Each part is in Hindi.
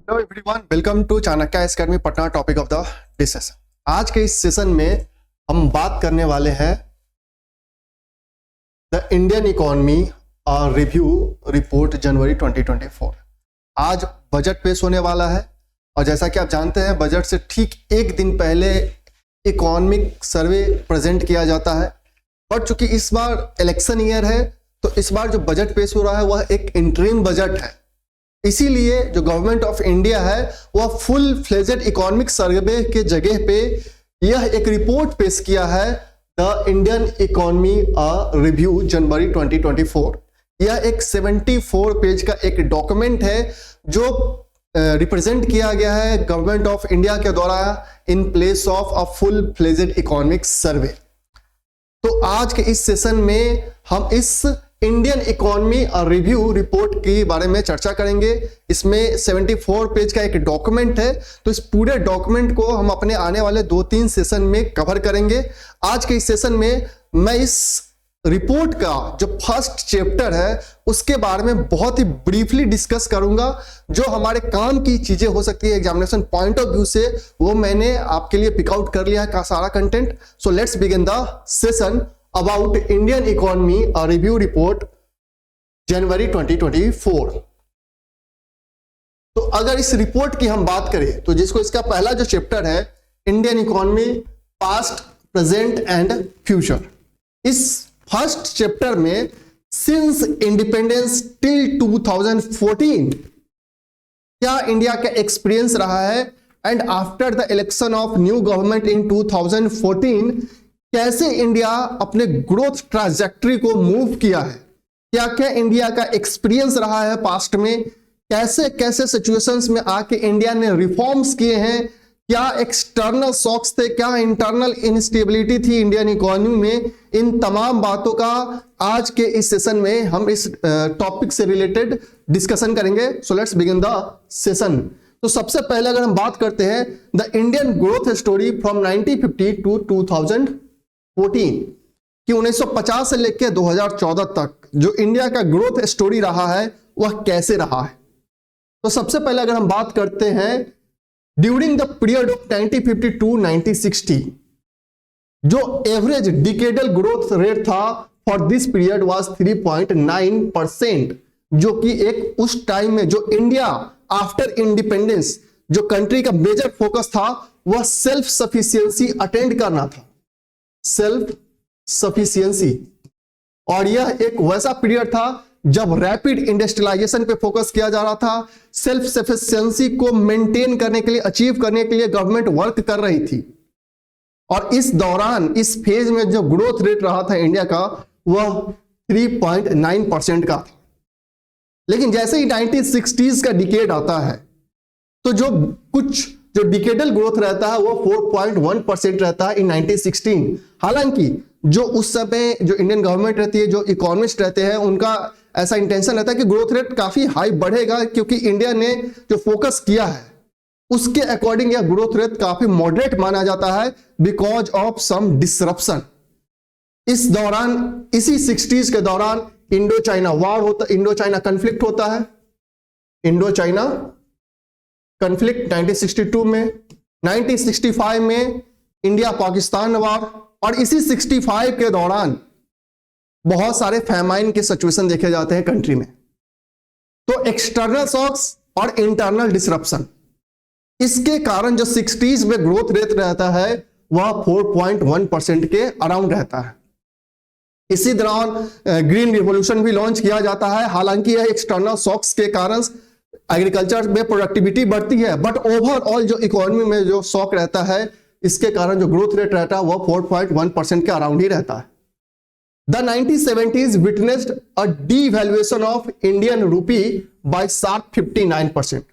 Hello everyone, welcome to Chanakya academy Patna. Topic of the day session. आज के इस सेशन में हम बात करने वाले हैं the Indian economy review report जनवरी 2024। आज बजट पेश होने वाला है और जैसा कि आप जानते हैं बजट से ठीक एक दिन पहले इकोनॉमिक सर्वे प्रेजेंट किया जाता है। बट चूंकि इस बार इलेक्शन ईयर है तो इस बार जो बजट पेश हो रहा है वह एक इंटरिम बजट है। इसीलिए जो गवर्नमेंट ऑफ इंडिया है वह फुल फ्लेजेड इकोनॉमिक सर्वे के जगह पे यह एक रिपोर्ट पेश किया है, द इंडियन इकोनॉमी रिव्यू जनवरी 2024। यह एक 74 पेज का एक डॉक्यूमेंट है जो रिप्रेजेंट किया गया है गवर्नमेंट ऑफ इंडिया के द्वारा in place of a full fledged economic survey. तो आज के इस सेशन में हम इस इंडियन इकोनॉमी रिव्यू रिपोर्ट के बारे में चर्चा करेंगे। इसमें 74 पेज का एक डॉक्यूमेंट है, तो इस पूरे डॉक्यूमेंट को हम अपने आने वाले 2-3 सेशन में कवर करेंगे। आज के इस सेशन में मैं इस रिपोर्ट का जो फर्स्ट चैप्टर है उसके बारे में बहुत ही ब्रीफली डिस्कस करूंगा। जो हमारे काम की चीजें हो सकती है एग्जामिनेशन पॉइंट ऑफ व्यू से, वो मैंने आपके लिए पिकआउट कर लिया है का सारा content. So let's begin the session about Indian Economy Review Report जनवरी 2024। तो अगर इस रिपोर्ट की हम बात करें तो जिसको इसका पहला जो चैप्टर है Indian economy past present and future, इस फर्स्ट चैप्टर में सिंस इंडिपेंडेंस टिल 2014 क्या इंडिया का एक्सपीरियंस रहा है and after the election of new government in 2014 कैसे इंडिया अपने ग्रोथ ट्रांजैक्टरी को मूव किया है, क्या क्या इंडिया का एक्सपीरियंस रहा है पास्ट में, कैसे कैसे सिचुएशंस में आके इंडिया ने रिफॉर्म्स किए हैं, क्या एक्सटर्नल शॉक्स थे, क्या इंटरनल इनस्टेबिलिटी थी इंडियन इकोनॉमी में। इन तमाम बातों का आज के इस सेशन में हम इस टॉपिक से रिलेटेड डिस्कशन करेंगे। So let's begin the session. तो सबसे पहले अगर हम बात करते हैं the Indian growth story from 1950 to 2014 कि 1950 से लेकर 2014 तक जो इंडिया का ग्रोथ स्टोरी रहा है वह कैसे रहा है। तो सबसे पहले अगर हम बात करते हैं during the period of 1950 to 1960 जो एवरेज डिकेडल ग्रोथ रेट था फॉर दिस पीरियड वाज 3.9%, जो कि एक उस टाइम में जो इंडिया आफ्टर इंडिपेंडेंस जो कंट्री का मेजर फोकस था वह सेल्फ सफिशिएंसी अटेंड करना था, सेल्फ सफिशिएंसी। और यह एक वैसा पीरियड था जब रैपिड इंडस्ट्रियलाइजेशन पे फोकस किया जा रहा था। सेल्फ सफिशिएंसी को मेंटेन करने के लिए, अचीव करने के लिए गवर्नमेंट वर्क कर रही थी। और इस दौरान इस फेज में जो ग्रोथ रेट रहा था इंडिया का वह 3.9% का था। लेकिन जैसे ही 1960s का डिकेड आता है तो जो डिकेडल ग्रोथ रहता है वो 4.1% रहता है इन 1916। हालांकि जो उस समय जो इंडियन गवर्नमेंट रहती है, जो इकोनॉमिस्ट रहते हैं, उनका ऐसा इंटेंशन रहता है कि ग्रोथ रेट काफी हाई बढ़ेगा क्योंकि इंडिया ने जो फोकस किया है उसके अकॉर्डिंग यह ग्रोथ रेट काफी मॉडरेट माना जाता है बिकॉज ऑफ सम डिसरप्शन। इस दौरान इसी 60s के दौरान इंडो चाइना वॉर होता, इंडो चाइना कन्फ्लिक्ट होता है। इंडो चाइना कन्फ्लिक्ट 1962 में, 1965 में इंडिया पाकिस्तान वॉर, और इसी 65 के दौरान बहुत सारे फैमाइन के सिचुएशन देखे जाते हैं कंट्री में। तो एक्सटर्नल शॉक्स और इंटरनल डिसरप्शन, इसके कारण जो 60s में ग्रोथ रेट रहता है वह 4.1% के अराउंड रहता है। इसी दौरान ग्रीन रिवॉल्यूशन भी लॉन्च किया जाता है। हालांकि यह एक्सटर्नल शॉक्स के कारण एग्रीकल्चर में प्रोडक्टिविटी बढ़ती है, बट ओवरऑल जो इकोनॉमी में जो शॉक रहता है इसके कारण जो ग्रोथ रेट रहता है वह 4.1% के अराउंड ही रहता है। The 1970s witnessed a devaluation of Indian rupee bye sharp 59%।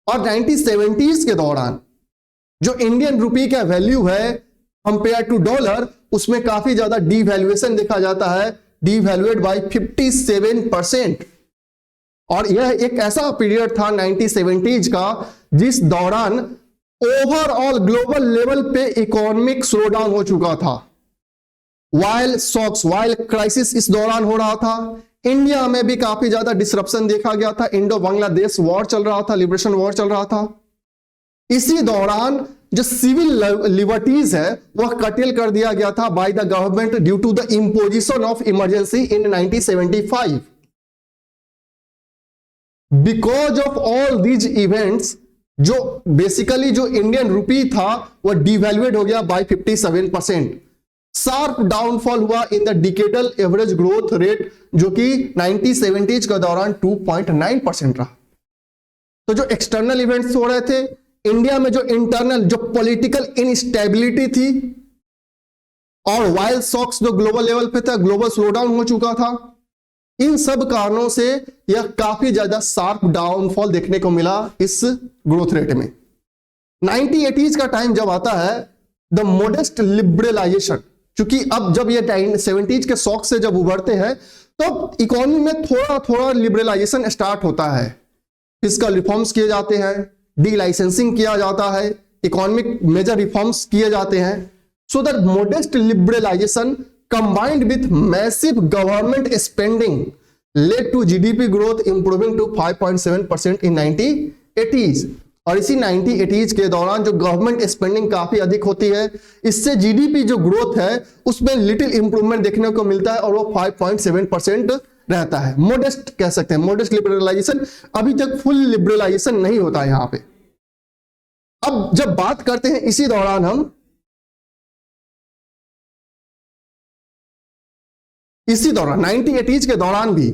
और 1970s के दौरान जो इंडियन रूपी का वैल्यू है कंपेयर टू डॉलर उसमें काफी ज्यादा डीवैल्यूएशन देखा जाता है, डीवैल्यूएड बाय 57%। और यह एक ऐसा पीरियड था 1970s का जिस दौरान ओवरऑल ग्लोबल लेवल पे इकोनॉमिक स्लोडाउन हो चुका था। वाइल शॉक्स, वाइल क्राइसिस इस दौरान हो रहा था, इंडिया में भी काफी ज्यादा डिसरप्शन देखा गया था, इंडो बांग्लादेश वॉर चल रहा था, लिबरेशन वॉर चल रहा था। इसी दौरान जो सिविल लिबर्टीज है वह कटेल कर दिया गया था by the government due to the imposition of emergency in 1975। Because of all these events जो बेसिकली जो इंडियन रुपी था वह डिवैल्यूएट हो गया बाय 57%। शार्प डाउनफॉल हुआ in the decadal average growth rate जो कि 1970s के दौरान 2.9% रहा। तो जो एक्सटर्नल इवेंट्स हो रहे थे, इंडिया में जो इंटरनल जो पॉलिटिकल इनस्टेबिलिटी थी और वाइल्ड शॉक्स जो ग्लोबल लेवल पे था, ग्लोबल स्लोडाउन हो चुका था, इन सब कारणों से यह काफी ज्यादा शार्प डाउनफॉल देखने को मिला इस ग्रोथ रेट में। 1980s का टाइम जब आता है, द मोडेस्ट लिबरलाइजेशन, क्योंकि अब जब ये 70s के शॉक से जब उभरते हैं तो इकोनॉमी में थोड़ा थोड़ा लिबरलाइजेशन स्टार्ट होता है, फिस्कल रिफॉर्म्स किए जाते हैं, डी लाइसेंसिंग किया जाता है, इकोनॉमिक मेजर रिफॉर्म्स किए जाते हैं। So that modest liberalisation combined with massive government spending led to GDP growth improving to 5.7% in 1980s। और इसी 1980s के दौरान जो गवर्नमेंट स्पेंडिंग काफी अधिक होती है, इससे जीडीपी जो ग्रोथ है उसमें लिटिल इंप्रूवमेंट देखने को मिलता है और वो 5.7% रहता है। मोडेस्ट कह सकते हैं, मोडेस्ट लिबरलाइजेशन, अभी तक फुल लिबरलाइजेशन नहीं होता है यहां पे। अब जब बात करते हैं इसी दौरान हम इसी दौरान 1980s के दौरान भी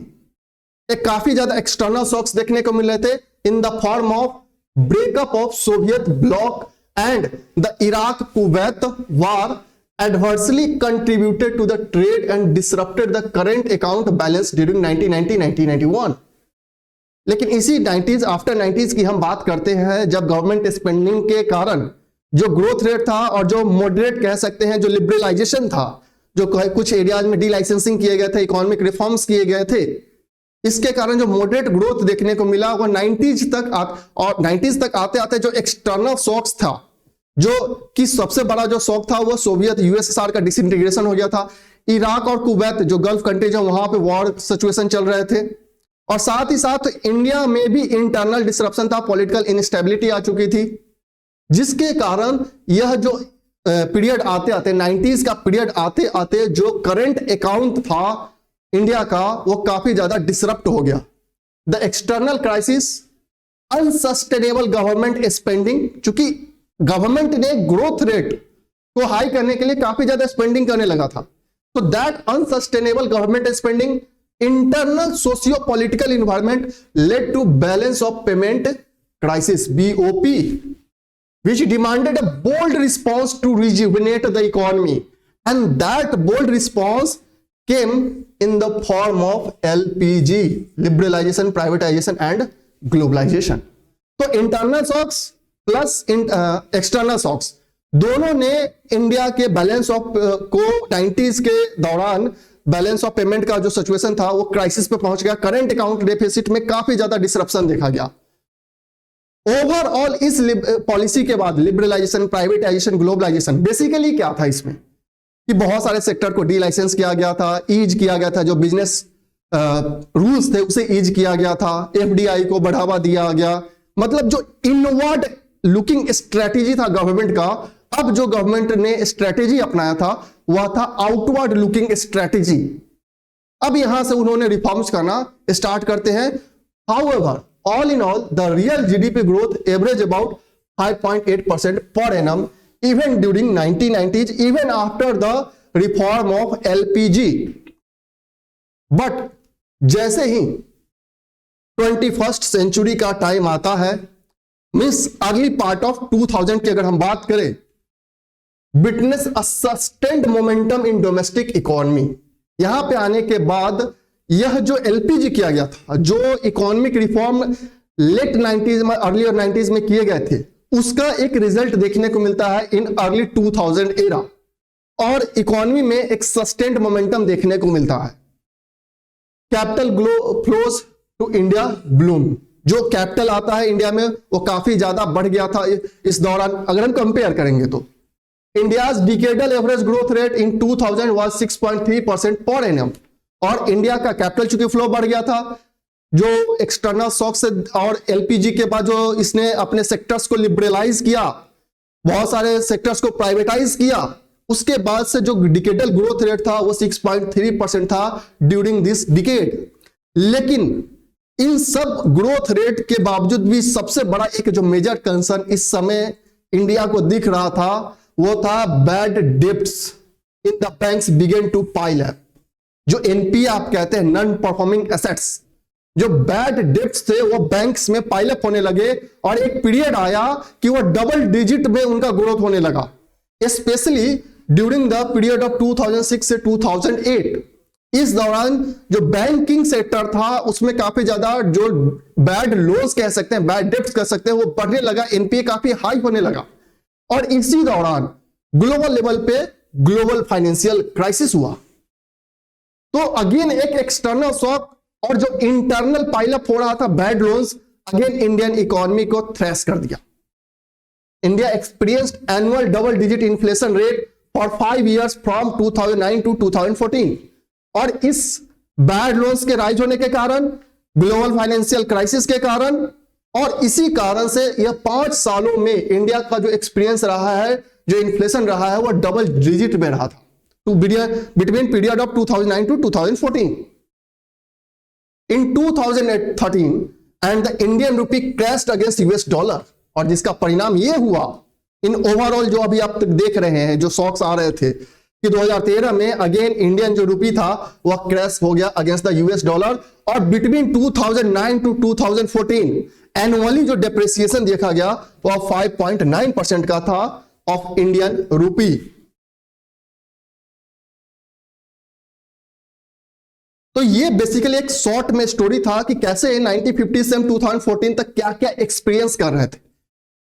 एक काफी ज्यादा एक्सटर्नल शॉक्स देखने को मिल रहे थे in the form of breakup of Soviet bloc and the Iraq Kuwait war adversely contributed to the trade and disrupted the current account balance during 1990-1991। लेकिन इसी 90s आफ्टर 90s की हम बात करते हैं, जब गवर्नमेंट स्पेंडिंग के कारण जो ग्रोथ रेट था और जो मॉडरेट कह सकते हैं जो लिबरलाइजेशन था, जो कुछ एरियाज में डी लाइसेंसिंग किए गए थे, इकोनॉमिक रिफॉर्म्स किए गए थे, इसके कारण जो मॉडरेट ग्रोथ देखने को मिला वो 90s तक और 90s तक आते आते जो एक्सटर्नल शॉक्स था, जो कि सबसे बड़ा जो शॉक था वो सोवियत यूएसएसआर का डिसइंटीग्रेशन हो गया था। इराक और कुवैत जो गल्फ कंट्रीज है वहां पे वॉर सिचुएशन चल रहे थे, और साथ ही साथ इंडिया में भी इंटरनल डिसरप्शन था, पॉलिटिकल इनस्टेबिलिटी आ चुकी थी, जिसके कारण यह जो पीरियड आते आते 90s का पीरियड आते आते जो करंट अकाउंट था इंडिया का वो काफी ज्यादा डिसरप्ट हो गया। The external crisis, unsustainable government spending, चूंकि गवर्नमेंट ने ग्रोथ रेट को हाई करने के लिए काफी ज्यादा स्पेंडिंग करने लगा था, तो that unsustainable government spending, internal socio political environment led to balance of payment crisis BOP, which demanded a bold response to rejuvenate the economy, and that bold response came in the form of LPG, liberalization, privatization and globalization। तो internal shocks plus external shocks दोनों ने इंडिया के बैलेंस ऑफ को 90s के दौरान बैलेंस ऑफ पेमेंट का जो सिचुएशन था वो क्राइसिस पे पहुंच गया। करंट अकाउंट डेफिसिट में काफी ज्यादा डिसरप्शन देखा गया। ओवरऑल इस पॉलिसी के बाद लिबरलाइजेशन, प्राइवेटाइजेशन, ग्लोबलाइजेशन, बेसिकली क्या था इसमें कि बहुत सारे सेक्टर को डी लाइसेंस किया गया था, ईज किया गया था, जो बिजनेस रूल्स थे उसे ईज किया गया था, FDI को बढ़ावा दिया गया, मतलब जो इनवर्ड लुकिंग स्ट्रेटेजी था गवर्नमेंट का, अब जो गवर्नमेंट ने स्ट्रेटेजी अपनाया था वह था आउटवर्ड लुकिंग स्ट्रेटेजी। अब यहां से उन्होंने रिफॉर्म्स करना स्टार्ट करते हैं। However all in all, the real GDP growth average about 5.8% per annum even during 1990s, even after the reform of LPG। But जैसे ही 21st सेंचुरी का टाइम आता है, मीन्स अर्ली पार्ट ऑफ 2000 की अगर हम बात करें, witness a sustained momentum in domestic economy. यहां पे आने के बाद यह जो LPG किया गया था, जो इकोनॉमिक रिफॉर्म लेट 90s में, अर्ली 90s में किए गए थे, उसका एक रिजल्ट देखने को मिलता है इन अर्ली 2000 एरा, और इकोनॉमी में एक सस्टेन्ड मोमेंटम देखने को मिलता है। Capital flows to India bloom, जो कैपिटल आता है इंडिया में वो काफी ज्यादा बढ़ गया था इस दौरान। अगर हम कंपेयर करेंगे तो India's decadal average growth rate in 2000 was 6.3% per annum, और इंडिया का कैपिटल चूंकि फ्लो बढ़ गया था, जो एक्सटर्नल शॉक से और एलपीजी के बाद जो इसने अपने सेक्टर्स को लिबरलाइज किया, बहुत सारे सेक्टर्स को प्राइवेटाइज किया, उसके बाद से जो डिकेडल ग्रोथ रेट था वो 6.3% था ड्यूरिंग दिस डिकेड। लेकिन इन सब ग्रोथ रेट के बावजूद भी सबसे बड़ा एक जो मेजर कंसर्न इस समय इंडिया को दिख रहा था वो था bad debts in the banks began to pile up. जो एनपीए आप कहते हैं, नॉन परफॉर्मिंग एसेट्स, जो बैड डेब्ट्स थे वो बैंक्स में पाइलअप होने लगे और एक पीरियड आया कि वो डबल डिजिट में उनका ग्रोथ होने लगा, specially during the period of 2006 से 2008। इस दौरान जो बैंकिंग सेक्टर था उसमें काफी ज्यादा जो बैड लोन्स कह सकते हैं, बैड डेब्ट्स कह सकते हैं, वो बढ़ने लगा, एनपीए काफी हाई होने लगा। और इसी दौरान ग्लोबल लेवल पे ग्लोबल फाइनेंशियल क्राइसिस हुआ। तो अगेन एक एक्सटर्नल शॉक और जो इंटरनल पाइलअप हो रहा था bad loans, again Indian economy को थ्रेश कर दिया। India experienced annual double digit inflation rate for 5 years from 2009 to 2014। और इस बैड लोन्स के राइज होने के कारण, ग्लोबल फाइनेंशियल क्राइसिस के कारण, और इसी कारण से यह 5 सालों में इंडिया का जो एक्सपीरियंस रहा है, जो इन्फ्लेशन रहा है, वो डबल डिजिट में रहा था between period of 2009 to 2014। In 2013 and the Indian rupee crashed against US dollar, और जिसका परिणाम यह हुआ इन ओवरऑल जो अभी आप देख रहे हैं जो शॉक्स आ रहे थे कि 2013 में अगेन इंडियन जो रुपी था वह क्रैश हो गया अगेंस्ट द यूएस डॉलर। और बिटवीन 2009 to 2014 एनुअली जो डेप्रिसिएशन देखा गया वह 5.9% का था ऑफ इंडियन रुपी। तो ये बेसिकली एक शॉर्ट में स्टोरी था कि कैसे 1950 से हम 2014 तक क्या क्या एक्सपीरियंस कर रहे थे।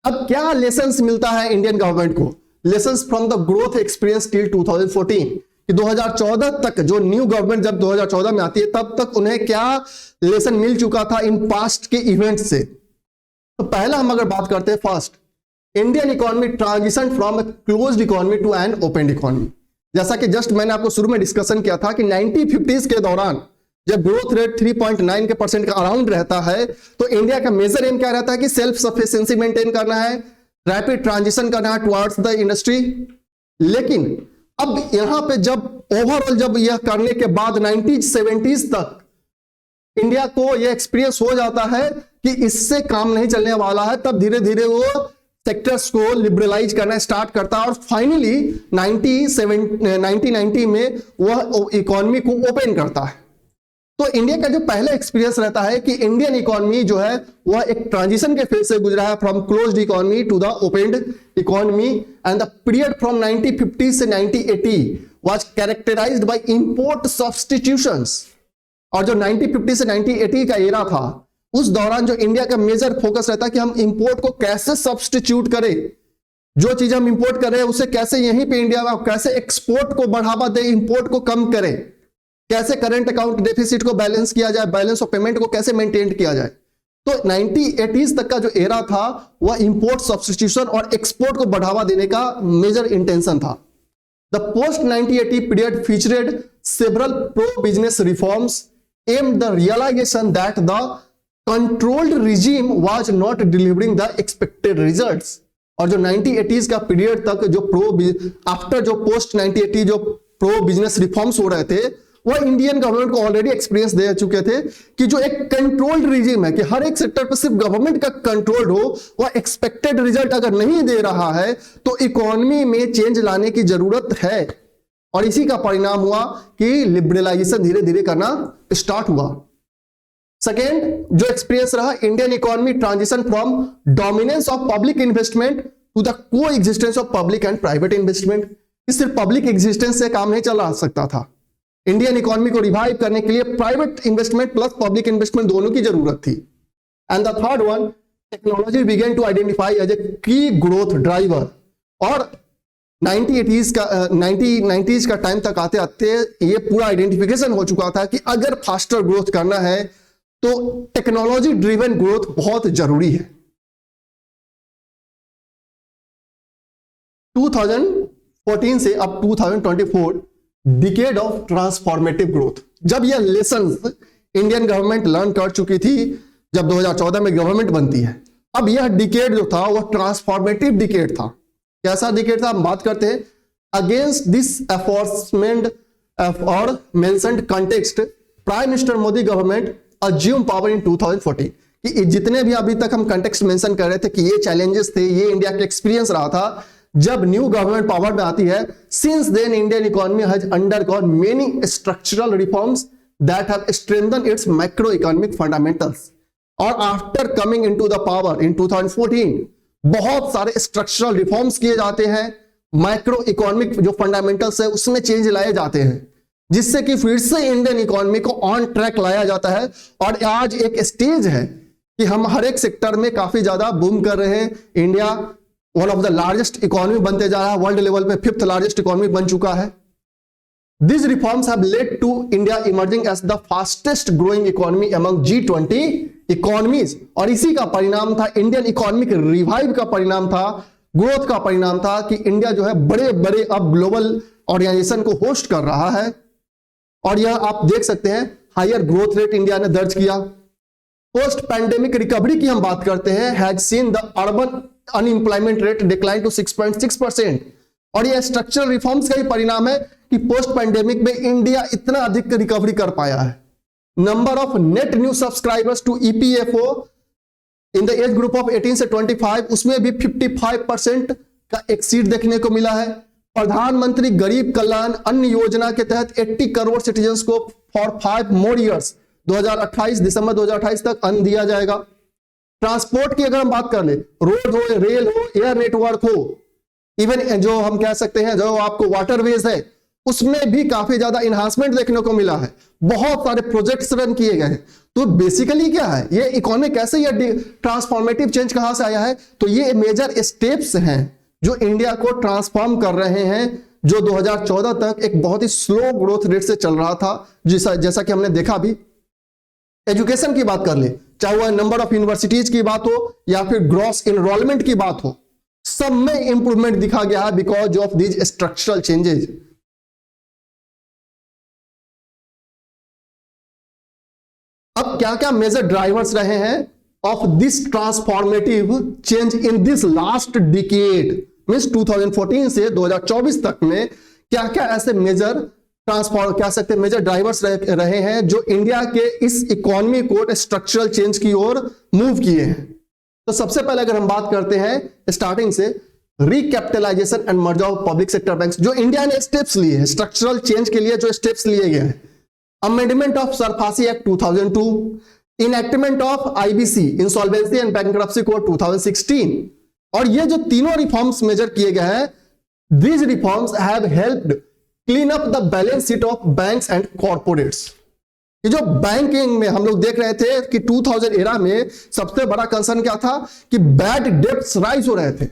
अब क्या लेसन्स मिलता है इंडियन गवर्नमेंट को, lessons from the growth experience till 2014 कि 2014 तक, जो न्यू गवर्नमेंट जब 2014 में आती है तब तक उन्हें क्या लेसन मिल चुका था इन पास्ट के इवेंट से। तो पहला हम अगर बात करते हैं, first, Indian economy transition from a closed economy to an open economy. जैसा कि जस्ट मैंने आपको शुरू में डिस्कशन किया था कि 1950s के दौरान जब ग्रोथ रेट 3.9 के % का अराउंड रहता है तो इंडिया का मेजर एम क्या रहता है कि सेल्फ सफिशिएंसी मेंटेन करना है, रैपिड ट्रांजिशन करना है टुवर्ड्स द इंडस्ट्री। लेकिन अब यहां पे जब ओवरऑल जब यह करने के बाद 1970s तक इंडिया को यह एक्सपीरियंस हो जाता है कि इससे काम नहीं चलने वाला है, तब धीरे धीरे वो सेक्टर्स को लिबरलाइज करना स्टार्ट करता है और फाइनली 1990 में वह इकोनॉमी को ओपन करता है। तो इंडिया का जो पहला एक्सपीरियंस रहता है कि इंडियन इकोनॉमी जो है वह एक ट्रांजिशन के फेज से गुजरा है from closed economy to the opened economy, and the period from 1950 से 1980 was characterised by import substitutions. और जो 1950 से 1980 का एरा था उस दौरान जो इंडिया का मेजर फोकस रहता है कि हम इंपोर्ट को कैसे सब्स्टिट्यूट करें, जो चीज हम इंपोर्ट कर रहे हैं उसे कैसे यहीं पे इंडिया में कैसे एक्सपोर्ट को बढ़ावा दे, इंपोर्ट को कम करें, कैसे करंट अकाउंट डेफिसिट को बैलेंस किया जाए, बैलेंस ऑफ पेमेंट को कैसे मेंटेन किया जाए। तो 1980s तक का जो एरा था वह इंपोर्ट सब्स्टिट्यूशन और एक्सपोर्ट को बढ़ावा देने का मेजर इंटेंशन था। The post 1980 period featured several pro business reforms aim the realisation that the controlled regime was not delivering the expected results. और जो 1980s का पीरियड तक जो आफ्टर जो पोस्ट 1980 जो प्रो बिजनेस रिफॉर्म्स हो रहे थे वह इंडियन गवर्नमेंट को ऑलरेडी एक्सपीरियंस दे चुके थे कि जो एक कंट्रोल्ड रिजीम है कि हर एक सेक्टर पर सिर्फ गवर्नमेंट का कंट्रोल हो, वह एक्सपेक्टेड रिजल्ट अगर नहीं दे रहा है तो इकोनॉमी में चेंज लाने की जरूरत है। और इसी का परिणाम हुआ कि लिबरलाइजेशन धीरे धीरे करना स्टार्ट हुआ। सेकेंड जो एक्सपीरियंस रहा, Indian economy transition from dominance of public investment to the coexistence of public and private investment. सिर्फ पब्लिक एग्जिस्टेंस से काम नहीं चला सकता था, इंडियन इकोनॉमी को रिवाइव करने के लिए private investment plus public investment दोनों की जरूरत थी। And the third one, technology began to identify as a key growth driver. और 1990s का टाइम तक आते आते ये पूरा आइडेंटिफिकेशन हो चुका था कि अगर फास्टर ग्रोथ करना है तो टेक्नोलॉजी ड्रिवन ग्रोथ बहुत जरूरी है। 2014 से अब 2024 डिकेड ऑफ ट्रांसफॉर्मेटिव ग्रोथ। जब ये लेसन इंडियन गवर्नमेंट लर्न कर चुकी थी जब 2014 में गवर्नमेंट बनती है। अब यह डिकेड जो था वो ट्रांसफॉर्मेटिव डिकेड था। कैसा डिकेड था हम बात करते हैं। अगेंस्ट दिस एफोर्समेंट और mentioned context prime minister Modi government assume power in 2014 कि जितने भी अभी तक हम कॉन्टेक्स्ट मेंशन कर रहे थे कि ये चैलेंजेस थे, ये इंडिया का एक्सपीरियंस रहा था जब न्यू गवर्नमेंट पावर में आती है। Since then Indian economy has undergone many structural reforms that have strengthen its macro economic fundamentals. और after coming into the power in 2014 बहुत सारे स्ट्रक्चरल रिफॉर्म्स किए जाते हैं, माइक्रो इकोनॉमिक जो फंडामेंटल्स है उसमें चेंज लाए जाते हैं, जिससे कि फिर से इंडियन इकोनॉमी को ऑन ट्रैक लाया जाता है। और आज एक स्टेज है कि हम हर एक सेक्टर में काफी ज्यादा बूम कर रहे हैं। India one of the largest economy बनते जा रहा है, वर्ल्ड लेवल पे 5th लार्जेस्ट इकोनॉमी बन चुका है। These reforms have led to India emerging as the fastest growing economy among G20 economies। और इसी का परिणाम था, इंडियन इकोनॉमिक रिवाइव का परिणाम था, ग्रोथ का परिणाम था कि इंडिया जो है बड़े बड़े अब ग्लोबल ऑर्गेनाइजेशन को होस्ट कर रहा है। और यह आप देख सकते हैं हायर ग्रोथ रेट इंडिया ने दर्ज किया। पोस्ट पैंडेमिक रिकवरी की हम बात करते हैं, has seen the urban unemployment rate decline to 6.6%। और यह स्ट्रक्चरल रिफॉर्म्स का ही परिणाम है कि पोस्ट पैंडेमिक में इंडिया इतना अधिक रिकवरी कर पाया है। Number of net new subscribers to EPFO in the age group of 18 से 25 उसमें भी 55% का एक्सीड देखने को मिला है। प्रधानमंत्री गरीब कल्याण अन्न योजना के तहत 80 करोड़ सिटीजन्स को फॉर 5 मोर ईयर्स 2028 दिसंबर 2028 तक अन्न दिया जाएगा। ट्रांसपोर्ट की अगर हम बात कर ले, रोड हो, रेल हो, एयर नेटवर्क हो, इवन जो हम कह सकते हैं जो आपको वाटरवेज है उसमें भी काफी ज्यादा इन्हांसमेंट देखने को मिला है। बहुत सारे प्रोजेक्ट्स रन किए गए हैं। तो बेसिकली क्या है ये इकोनॉमी, कैसे ये ट्रांसफॉर्मेटिव चेंज कहां से आया है? तो ये मेजर स्टेप्स हैं जो इंडिया को ट्रांसफॉर्म कर रहे हैं, जो 2014 तक एक बहुत ही स्लो ग्रोथ रेट से चल रहा था, जैसा कि हमने देखा भी। एजुकेशन की बात कर ले, चाहे वह नंबर ऑफ यूनिवर्सिटीज की बात हो या फिर ग्रॉस एनरोलमेंट की बात हो, सब में इंप्रूवमेंट दिखा गया है because of these structural changes. अब क्या क्या मेजर ड्राइवर्स रहे हैं of this transformative change in this last decade, means 2014 से 2024 तक में क्या क्या ऐसे मेजर ट्रांसफॉर्म कह सकते हैं मेजर ड्राइवर्स रहे हैं जो इंडिया के इस इकोनॉमी को स्ट्रक्चरल चेंज की ओर मूव किए हैं। तो सबसे पहले अगर हम बात करते हैं स्टार्टिंग से, recapitalisation and merger of public sector banks, जो इंडिया ने स्टेप्स लिए हैं स्ट्रक्चरल चेंज के लिए, जो स्टेप्स लिए गए हैं। Amendment of SARFAESI act 2002, enactment of IBC insolvency and bankruptcy code 2016। और ये जो तीनों रिफॉर्म्स मेजर किए गए हैं, these reforms have helped clean up the balance sheet of banks and corporates. ये जो बैंकिंग में हम लोग देख रहे थे कि 2000 एरा में सबसे बड़ा कंसर्न क्या था कि बैड डेब्ट्स राइज हो रहे थे।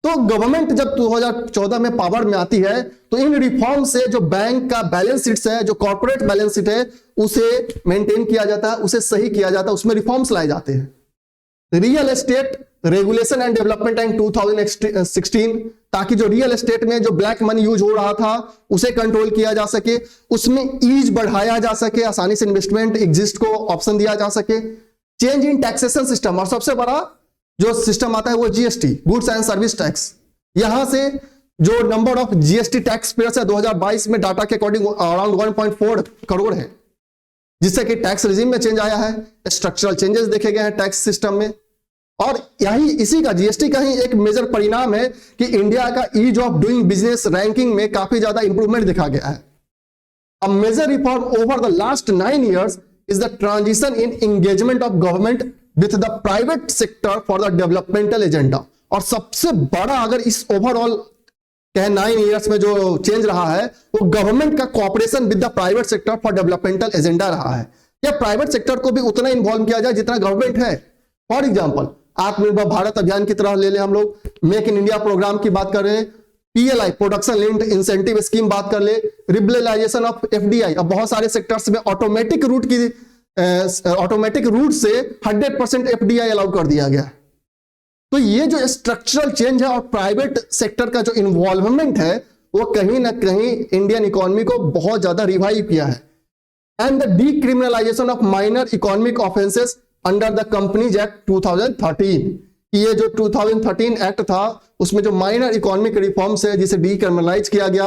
तो गवर्नमेंट जब 2014 में पावर में आती है तो इन रिफॉर्म से जो बैंक का बैलेंस शीट है, जो कॉर्पोरेट बैलेंस शीट है, उसे मेंटेन किया जाता है, उसे सही किया जाता है, उसमें रिफॉर्म्स लाए जाते हैं। Real estate regulation and development act 2016, ताकि जो रियल एस्टेट में जो ब्लैक मनी यूज हो रहा था उसे कंट्रोल किया जा सके, उसमें ईज बढ़ाया जा सके, आसानी से इन्वेस्टमेंट एग्जिस्ट को ऑप्शन दिया जा सके। चेंज इन टैक्सेशन सिस्टम, और सबसे बड़ा जो सिस्टम आता है वो GST, goods and service tax. यहां से जो number of GST tax payers है 2022 में डाटा के अकॉर्डिंग अराउंड 1.4 करोड़ है, जिससे कि टैक्स रिजीम में चेंज आया है, स्ट्रक्चरल चेंजेस देखे गए हैं टैक्स सिस्टम में। और यही इसी का जीएसटी का ही एक मेजर परिणाम है कि इंडिया का ease of doing business ranking में काफी ज्यादा इंप्रूवमेंट दिखा गया है। A major reform over the last 9 years is the transition in engagement of government with the private sector for the developmental agenda. और सबसे बड़ा अगर इस ओवरऑल कहे 9 years में जो चेंज रहा है वो गवर्नमेंट का cooperation with the private sector for developmental agenda रहा है। या प्राइवेट सेक्टर को भी उतना इन्वॉल्व किया जाए जितना गवर्नमेंट है। फॉर एग्जाम्पल आत्मनिर्भर भारत अभियान की तरह ले लें, हम लोग मेक इन इंडिया प्रोग्राम की बात कर रहे हैं, PLI production linked incentive scheme बात कर ले, लिबरलाइजेशन ऑफ एफडीआई। अब बहुत सारे सेक्टर्स में ऑटोमेटिक रूट से 100% एफडीआई अलाउ कर दिया गया। तो ये जो स्ट्रक्चरल चेंज है और प्राइवेट सेक्टर का जो इन्वॉल्वमेंट है वो कहीं ना कहीं इंडियन इकोनॉमी को बहुत ज्यादा रिवाइव किया है। and the decriminalization of minor economic offenses under the Companies Act 2013। ये जो 2013 एक्ट था उसमें जो माइनर इकोनॉमिक रिफॉर्म्स है जिसे डीक्रिमिनलाइज किया गया,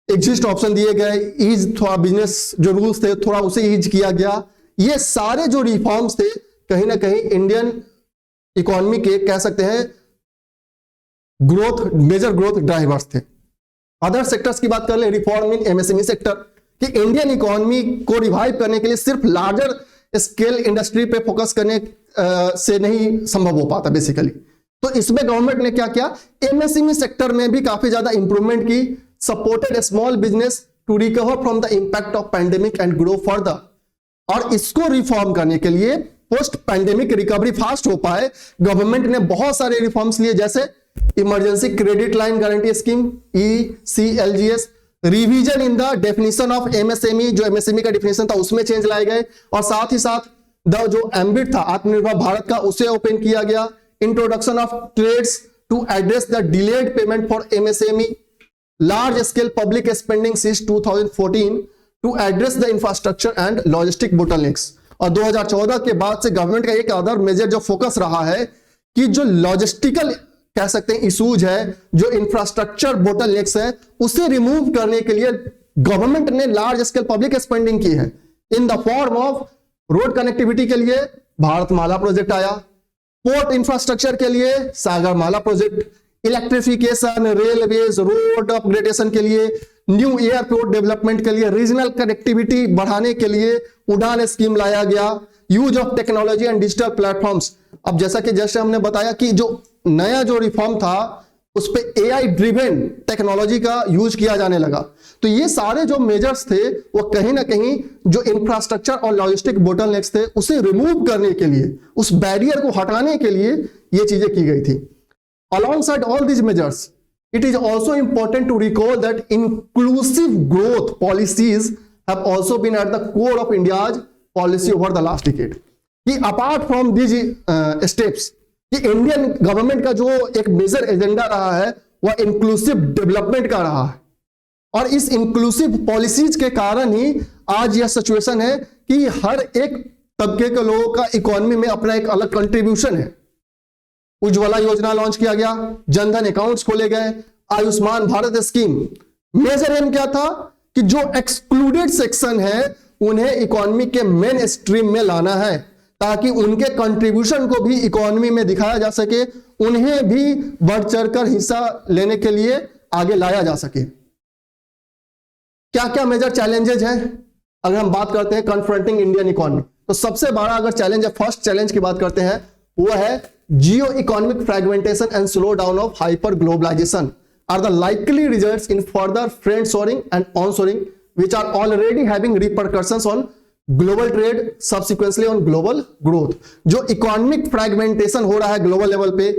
एग्जिस्ट ऑप्शन दिए गए, ईज थोड़ा बिजनेस जो रूल्स थे थोड़ा उसे ईज किया गया। ये सारे जो रिफॉर्म्स थे कहीं ना कहीं इंडियन इकोनॉमी के कह सकते हैं ग्रोथ, मेजर ग्रोथ ड्राइवर्स थे। अदर सेक्टर्स की बात कर ले, रिफॉर्म इन एमएसएमई सेक्टर, कि इंडियन इकोनॉमी को रिवाइव करने के लिए सिर्फ लार्जर स्केल इंडस्ट्री पे फोकस करने से नहीं संभव हो पाता बेसिकली। तो इसमें गवर्नमेंट ने क्या किया, एमएसएमई सेक्टर में भी काफी ज्यादा इंप्रूवमेंट की, supported small business to recover from the impact of pandemic and grow further. और इसको रिफॉर्म करने के लिए पोस्ट पैंडेमिक रिकवरी फास्ट हो पाए, गवर्नमेंट ने बहुत सारे रिफॉर्म्स लिए, जैसे emergency credit line guarantee scheme ECLGS, revision in the definition of MSME, जो एमएसएमई का डेफिनेशन था उसमें चेंज लाए गए, और साथ ही साथ द जो एम्बिट था आत्मनिर्भर भारत का उसे ओपन किया गया, introduction of trades to address the delayed payment for MSME, large scale public spending since 2014 to address the infrastructure and logistic bottlenecks. और 2014 के बाद से गवर्नमेंट का एक अदर मेजर जो फोकस रहा है कि जो लॉजिस्टिकल कह सकते हैं इशूज है, जो इंफ्रास्ट्रक्चर बोटलनेक्स है, उसे रिमूव करने के लिए गवर्नमेंट ने लार्ज स्केल पब्लिक स्पेंडिंग की है इन the form of road connectivity के लिए भारतमाला प्रोजेक्ट आया, पोर्ट इंफ्रास्ट्रक्चर के लिए Sagarmala project, electrification, railways, road upgradation के लिए, न्यू एयरपोर्ट डेवलपमेंट के लिए, रीजनल कनेक्टिविटी बढ़ाने के लिए उड़ान स्कीम लाया गया, use of technology and digital platforms. अब जैसे हमने बताया कि जो नया जो रिफॉर्म था उस पे AI ड्रिवेन टेक्नोलॉजी का यूज किया जाने लगा। तो ये सारे जो मेजर्स थे वो कहीं ना कहीं जो इंफ्रास्ट्रक्चर और लॉजिस्टिक बोटलनेक्स थे उसे रिमूव करने के लिए, उस बैरियर को हटाने के लिए ये चीजें की गई थी। Alongside all these measures, it is also important to recall that inclusive growth policies have also been at the core of India's policy over the last decade. कि apart from these steps, कि इंडियन गवर्नमेंट का जो एक मेजर एजेंडा रहा है वह इंक्लूसिव डेवलपमेंट का रहा है, और इस इंक्लूसिव पॉलिसीज के कारण ही आज यह सिचुएशन है कि हर एक तबके के लोगों का इकोनॉमी में अपना एक अलग कंट्रीब्यूशन है। उज्ज्वला योजना लॉन्च किया गया, जनधन अकाउंट्स खोले गए, Ayushman Bharat scheme. Major aim क्या था कि जो एक्सक्लूडेड सेक्शन है उन्हें इकोनॉमी के मेन स्ट्रीम में लाना है, ताकि उनके कंट्रीब्यूशन को भी इकोनॉमी में दिखाया जा सके, उन्हें भी बढ़ चढ़कर हिस्सा लेने के लिए आगे लाया जा सके। क्या क्या मेजर चैलेंजेस हैं अगर हम बात करते हैं कन्फ्रंटिंग इंडियन इकोनॉमी, तो सबसे बड़ा अगर चैलेंज है, फर्स्ट चैलेंज की बात करते हैं, वो है geo economic fragmentation and slow down of hyper globalisation are the likely results in further friend shoring and onshoring which are already having repercussions on global trade, subsequently on global growth. जो इकोनॉमिक फ्रेगमेंटेशन हो रहा है ग्लोबल लेवल पे,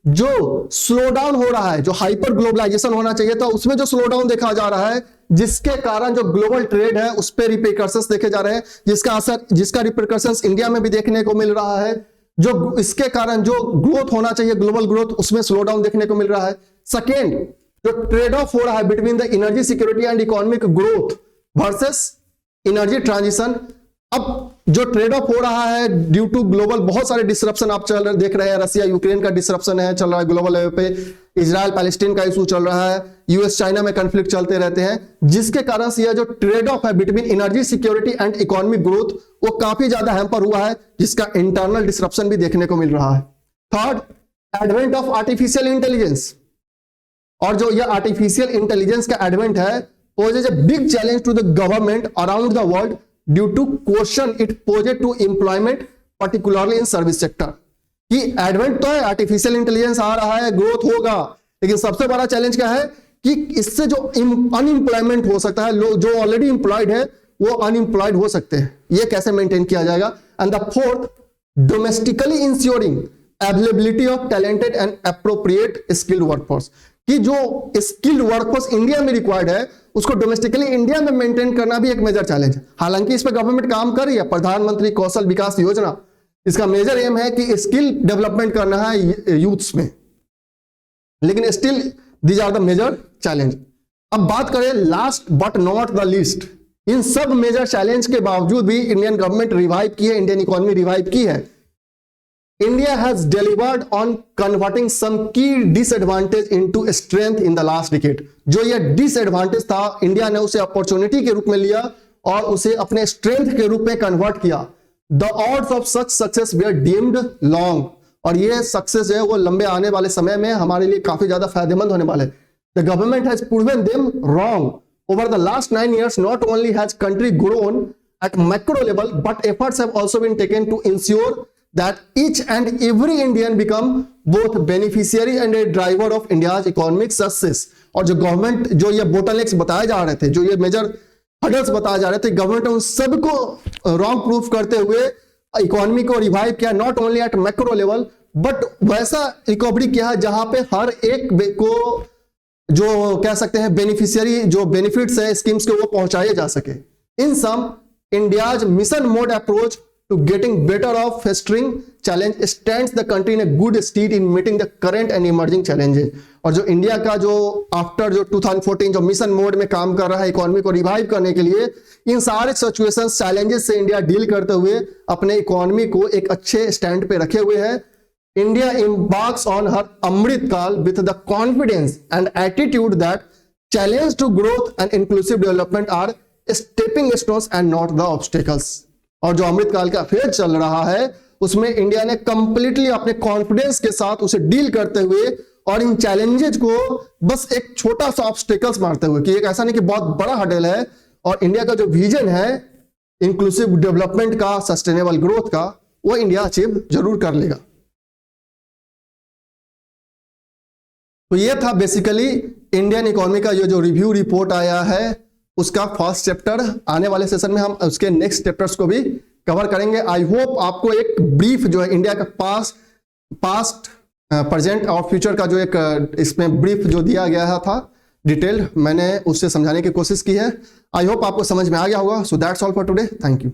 जो स्लो डाउन हो रहा है, जो हाइपर ग्लोबलाइजेशन होना चाहिए था उसमें जो स्लो डाउन देखा जा रहा है, जिसके कारण जो ग्लोबल ट्रेड है उस पर रिपरकशंस देखे जा रहे हैं, जिसका असर, जिसका रिपरकशंस इंडिया में भी देखने को मिल रहा है। जो इसके कारण जो ग्रोथ होना चाहिए ग्लोबल ग्रोथ, उसमें स्लो डाउन देखने को मिल रहा है। सेकेंड, जो ट्रेड ऑफ हो रहा है between the energy security and economic growth versus energy transition. अब जो ट्रेड ऑफ हो रहा है ड्यू टू ग्लोबल बहुत सारे डिसरप्शन आप देख रहे हैं, रसिया यूक्रेन का डिसरप्शन है चल रहा है ग्लोबल लेवल पे, इजराइल पैलेस्टीन का इशू चल रहा है, यूएस चाइना में कॉन्फ्लिक्ट चलते रहते हैं, जिसके कारण से यह जो ट्रेड ऑफ है between energy security and economic growth वो काफी ज्यादा हैम्पर हुआ है, जिसका इंटरनल डिसरप्शन भी देखने को मिल रहा है। Third, advent of artificial intelligence, और जो यह आर्टिफिशियल इंटेलिजेंस का एडवेंट है poses a big challenge to the government around the world due to question it poses to employment particularly in service sector। कि एडवेंट तो है, आर्टिफिशियल इंटेलिजेंस आ रहा है, ग्रोथ होगा, लेकिन सबसे बड़ा चैलेंज क्या है कि इससे जो अनएम्प्लॉयमेंट हो सकता है, लोग जो ऑलरेडी एम्प्लॉयड है वो अनएम्प्लॉयड हो सकते हैं, ये कैसे मेंटेन किया जाएगा। And the fourth, domestically ensuring availability of talented and appropriate skilled workforce, कि जो स्किल्ड वर्कफोर्स इंडिया में रिक्वायर्ड है उसको डोमेस्टिकली इंडिया में मेंटेन करना भी एक मेजर चैलेंज है। हालांकि इस पर गवर्नमेंट काम कर रही है, प्रधानमंत्री कौशल विकास योजना, इसका मेजर एम है कि स्किल डेवलपमेंट करना है यूथ्स में, लेकिन still these are the major challenge. अब बात करें last but not the least, इन सब मेजर चैलेंज के बावजूद भी इंडियन गवर्नमेंट रिवाइव की है, इंडियन इकोनॉमी रिवाइव की है। India has delivered on converting some key disadvantage into strength in the last decade. जो ये डिसएडवांटेज था, इंडिया ने उसे अपॉर्चुनिटी के रूप में लिया और उसे अपने स्ट्रेंथ के रूप में कन्वर्ट किया। The odds of such success were deemed long, और ये सक्सेस है वो लंबे आने वाले समय में हमारे लिए काफी ज्यादा फायदेमंद होने वाले। The government has proven them wrong. Over the last 9 years, not only has country grown at macro level, but efforts have also been taken to ensure that each and every Indian become both beneficiary and a driver of India's economic success. और जो गवर्नमेंट जो ये बोटलनेक्स बताए जा रहे थे, जो ये मेजर हर्डल्स बताए जा रहे थे, गवर्नमेंट उन सबको रॉन्ग प्रूफ करते हुए इकोनॉमी को रिवाइव किया, not only at macro level but वैसा रिकवरी किया जहां पे हर एक को जो कह सकते हैं बेनिफिशियरी जो बेनिफिट्स है स्कीम्स के वो पहुंचाए जा सके। In sum India's mission mode approach to getting better of festering challenge stands the country in a good state in meeting the current and emerging challenges. और जो इंडिया का जो आफ्टर जो 2014 जो मिशन मोड में काम कर रहा है इकोनॉमी को रिवाइव करने के लिए, इन सारे सिचुएशंस चैलेंजेस से इंडिया डील करते हुए अपने इकोनॉमी को एक अच्छे स्टैंड पे रखे हुए है। India embarks on her Amrit Kal with the confidence and attitude that challenge to growth and inclusive development are stepping stones and not the obstacles। और जो अमृत काल का फेज चल रहा है उसमें इंडिया ने कंप्लीटली अपने कॉन्फिडेंस के साथ उसे डील करते हुए और इन चैलेंजेस को बस एक छोटा सा ऑब्स्टेकल्स मारते हुए कि एक ऐसा नहीं कि बहुत बड़ा हर्डल है, और इंडिया का जो विजन है इंक्लूसिव डेवलपमेंट का, सस्टेनेबल ग्रोथ का, वो इंडिया अचीव जरूर कर लेगा। तो ये था बेसिकली इंडियन इकोनॉमी का ये जो रिव्यू रिपोर्ट आया है उसका फर्स्ट चैप्टर। आने वाले सेशन में हम उसके नेक्स्ट चैप्टर्स को भी कवर करेंगे। आई होप आपको एक ब्रीफ जो है इंडिया का पास्ट प्रेजेंट और फ्यूचर का जो एक इसमें ब्रीफ जो दिया गया था डिटेल्ड, मैंने उससे समझाने की कोशिश की है। आई होप आपको समझ में आ गया होगा। So that's all for today, thank you.